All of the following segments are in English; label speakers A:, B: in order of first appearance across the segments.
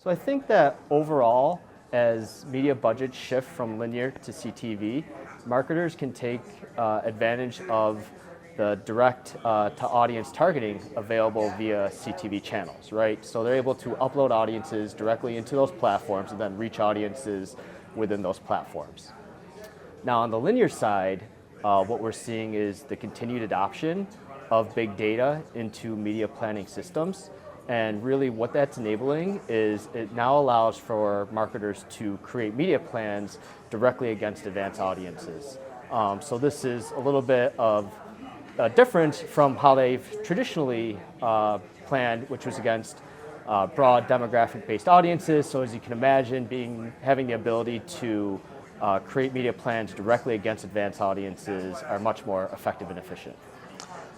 A: So I think that overall, as media budgets shift from linear to CTV, marketers can take advantage of the direct to audience targeting available via CTV channels, right? So they're able to upload audiences directly into those platforms and then reach audiences within those platforms. Now on the linear side, what we're seeing is the continued adoption of big data into media planning systems. And really what that's enabling is it now allows for marketers to create media plans directly against advanced audiences. So this is a little bit of a difference from how they've traditionally planned, which was against broad demographic-based audiences. So as you can imagine, having the ability to create media plans directly against advanced audiences are much more effective and efficient.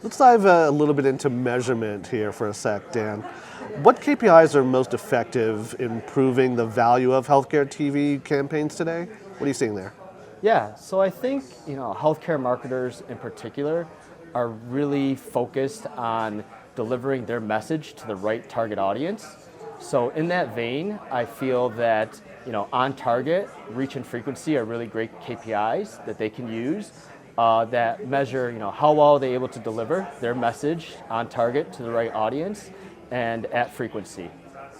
B: Let's dive a little bit into measurement here for a sec, Dan. What KPIs are most effective in proving the value of healthcare TV campaigns today? What are you seeing there?
A: Yeah, so I think healthcare marketers in particular are really focused on delivering their message to the right target audience. So in that vein, I feel that on target, reach and frequency are really great KPIs that they can use that measure how well they're able to deliver their message on target to the right audience and at frequency.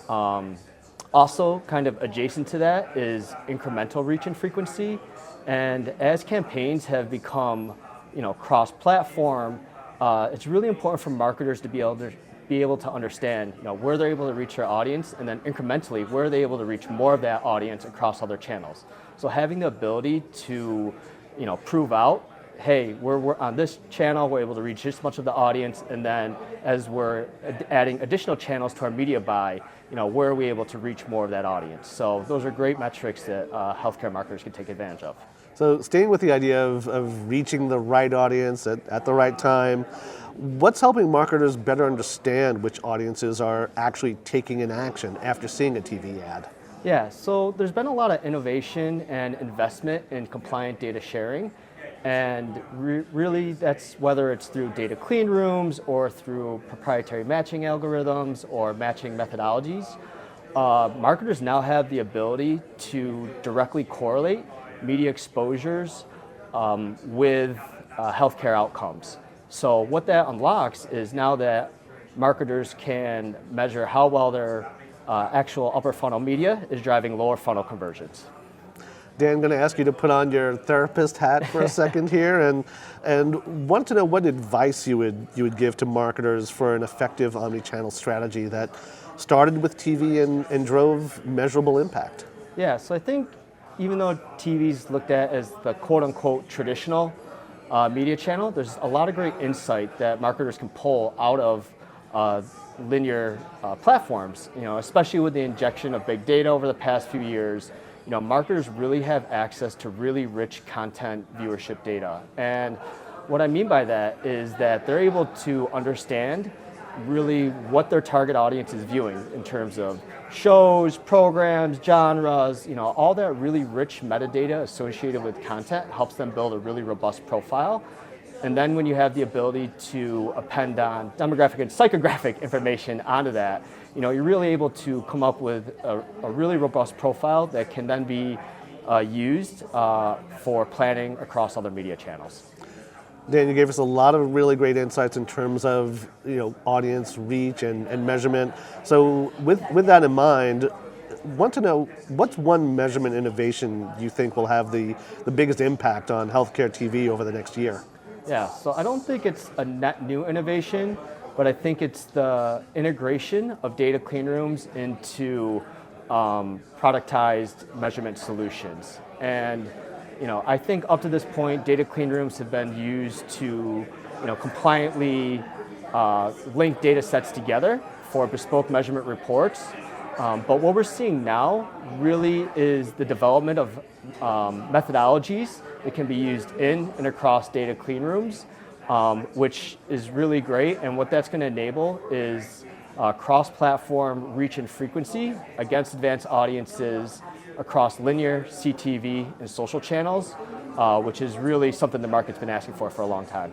A: Also, kind of adjacent to that is incremental reach and frequency. And as campaigns have become cross-platform, it's really important for marketers to be able to understand where they're able to reach their audience, and then incrementally where they're able to reach more of that audience across other channels. So having the ability to prove out, hey, we're on this channel, we're able to reach this much of the audience, and then as we're adding additional channels to our media buy, where are we able to reach more of that audience? So those are great metrics that healthcare marketers can take advantage of.
B: So staying with the idea of reaching the right audience at the right time, what's helping marketers better understand which audiences are actually taking an action after seeing a TV ad?
A: Yeah, so there's been a lot of innovation and investment in compliant data sharing. And really, that's whether it's through data clean rooms or through proprietary matching algorithms or matching methodologies. Marketers now have the ability to directly correlate media exposures with healthcare outcomes. So what that unlocks is now that marketers can measure how well their actual upper funnel media is driving lower funnel conversions.
B: Dan, I'm going to ask you to put on your therapist hat for a second here, and want to know what advice you would give to marketers for an effective omni-channel strategy that started with TV and drove measurable impact.
A: Yeah, so I think even though TV is looked at as the quote-unquote traditional media channel, there's a lot of great insight that marketers can pull out of linear platforms. Especially with the injection of big data over the past few years. Marketers really have access to really rich content viewership data. And what I mean by that is that they're able to understand really what their target audience is viewing in terms of shows, programs, genres, all that really rich metadata associated with content helps them build a really robust profile. And then when you have the ability to append on demographic and psychographic information onto that, you're really able to come up with a really robust profile that can then be used for planning across other media channels.
B: Dan, you gave us a lot of really great insights in terms of audience reach and measurement. So with that in mind, want to know what's one measurement innovation you think will have the biggest impact on healthcare TV over the next year?
A: Yeah, so I don't think it's a net new innovation, but I think it's the integration of data clean rooms into productized measurement solutions. And I think up to this point, data clean rooms have been used to compliantly link data sets together for bespoke measurement reports. But what we're seeing now really is the development of methodologies that can be used in and across data clean rooms, which is really great. And what that's going to enable is cross-platform reach and frequency against advanced audiences across linear, CTV, and social channels, which is really something the market's been asking for a long time.